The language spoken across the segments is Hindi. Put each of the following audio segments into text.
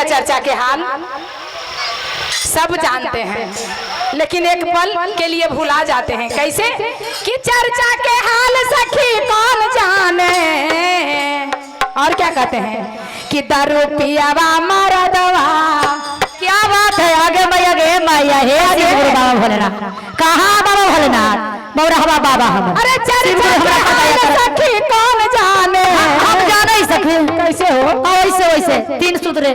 भैया चर्चा के हाल सब जानते हैं, लेकिन एक पल के लिए भुला जाते हैं। कैसे कि चर्चा के हाल सखी कौन जाने, और क्या कहते हैं कि दारू पियावा मारा दवा। क्या बात है, आगे मैया गे मैया हे आगे बाबा भोलेनाथ, कहाँ बाबा भोलेनाथ बौरहवा बाबा हम। अरे चर्चा के हाल सखी कौन जाने, हम जाने ही सखी। कैसे हो? वैसे वैसे तीन सूत्रे।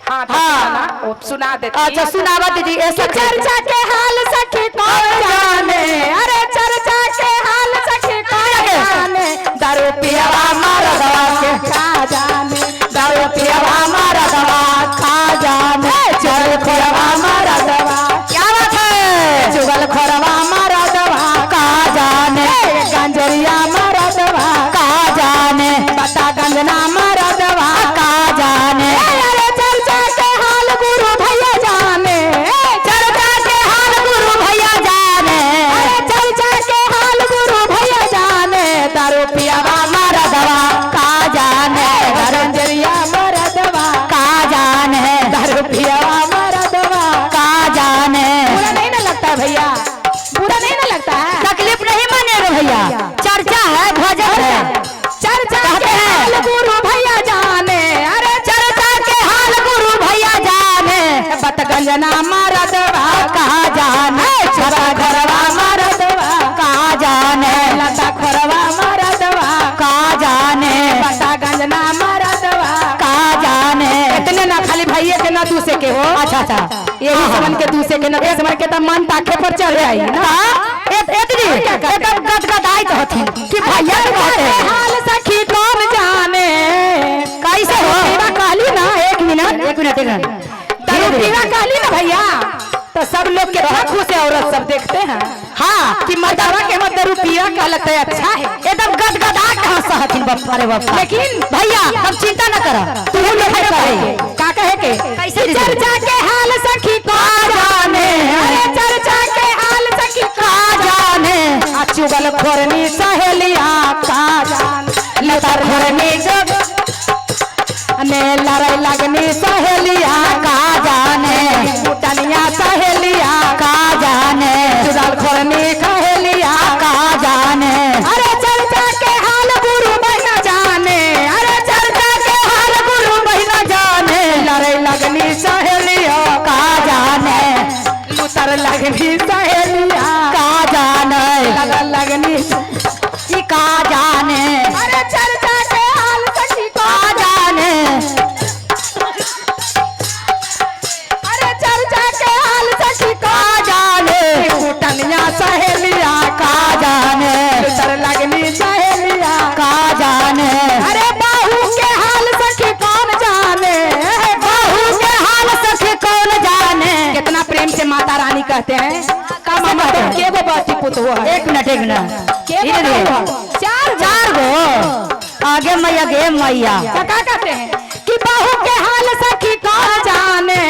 हाँ हाँ सुना देती। अच्छा सुनावा दीदी। ऐसा चर्चा के हाल सखी कौन जाने, अरे चर्चा के हाल सखी कौन जाने, दारू पियावा मारा दवा के खा जाने, दारू पियावा मारा दवा खा जाने, चल खोरवा मारा दवा। क्या बात है, चुगल खोरवा मारा दवा का जाने, गंजरिया मारा दवा का जाने, बता गंजना मारा दवा का जाने। अरे चर्चा के हाल गुरु भैया जाने, चर्चा के हाल गुरु भैया जाने, अरे चर्चा के हाल गुरु भैया जाने, दारू पियावा मारा दवा का जाने, गंजरिया मारा दवा का जाने, दारू पियावा मारा दवा का जाने। बुरा नहीं ना लगता है भैया, बुरा नहीं ना लगता है। तकलीफ नहीं मानेगा भैया, चर्चा है भजन है। चर्चा के हाल गुरु भैया जाने, अरे चर्चा के हाल गुरु भैया जाने, बत गंजना मारा दवा कहा जाने, छता घरवा मारा दवा कहा जाने, लता खरवा मारा दवा कहा जाने, बता गंजना मारा दवा कहा जाने। इतने ना खाली भैया के ना दूसरे के हो। अच्छा अच्छा, यही समझ के दूसरे के ना समझ के तब मन ताके पर चढ़ आई ना। इतनी एकदम गदगदाई तो होती कि भैया के कहते हैं। हाल सखी कौन जाने, कैसे हो? पीवा कहली ना, एक मिनट एक मिनट एक मिनट। दारू पीवा कहली ना भैया, तो सब लोग के खुश है, औरत सब देखते हैं हाँ कि मर्दावा के मत दारू पीवा का लगता है अच्छा है, एकदम गदगदा कहाँ सहथिन बाप। अरे बाप, लेकिन भैया हम चिंता न कर, तू लोग का कहे के कैसे चर्चा के हाल सखी कौन जाने, अरे चर्चा के हाल सखी का जाने, चुगल खोरनी सहेलिया का जान, लतर खोरनी जग ने लड़ाई लगनी सहेलिया का जाने, कुटनिया सहेलिया का जाने, चुगल खोरनी सहेलिया का जाने। अरे चर्चा के हाल गुरु बहना जाने, अरे चर्चा के हाल गुरु बहना जाने, लड़ाई लगनी सहेलिया का जाने, लुतर लगनी सहेलिया का जाने, लगनी ई का जाने, अरे चर्चा के हाल सखी का जाने, अरे चर्चा के हाल सखी का जाने, कुटनिया सहेलिया का जाने, लुतर लगनी सहेलिया का जाने। अरे बाहू के हाल सखी कौन जाने, बहू के हाल सखी कौन जाने। कितना प्रेम से माता रानी कहते हैं का मामा के गो बाती पुत हुआ है, एक मिनट के धीरे गो धीरे। हुआ? चार गो आगे मैया गे मैया। क्या कहते हैं कि बहू के हाल सखी कौन जाने,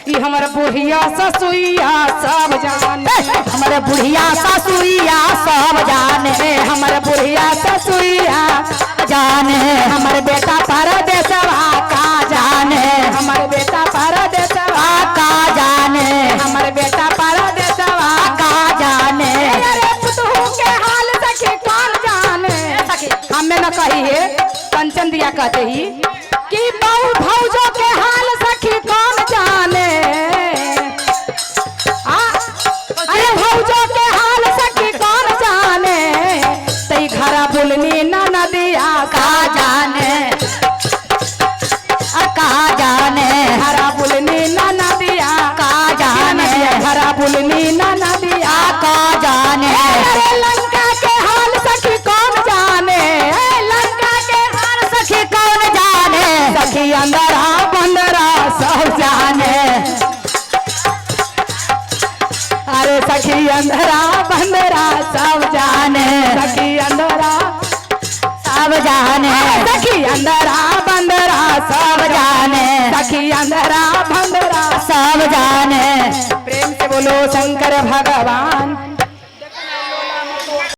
ये हमारे बुढ़िया ससुइया सब जाने, हमारे बुढ़िया ससुरिया सब जाने, हमारे बुढ़िया ससुइया जाने, हमारे बेटा परदेसवा का जाने, हमारे बेटा परदेसवा का जाने, हमारे बेटा परदेसवा का जाने। अरे पुतहू के हाल सखी कौन जाने, हमें न कही है कंचन दिया कहते ही कि बहू भौजों के हाल सखी कौन जाने, अरे भौजों के हाल सखी कौन जाने, तई घरा बुलनी ना नदिया का जाने, का जाने, घरा बुलनी ना नदिया का जाने, घरा बुलनी ना नदिया का जाने। अरे लंका के हाल सखी कौन जाने, लंका के हाल सखी कौन जाने, सखी अंदरा बंदरा सब जाने, अरे सखी अंदरा बंदरा सब जाने, सखी अंदरा सब जाने, सखी अंदरा बंदरा सब जाने, सखी अंदरा बंदरा सब जाने। प्रेम से बोलो शंकर भगवान।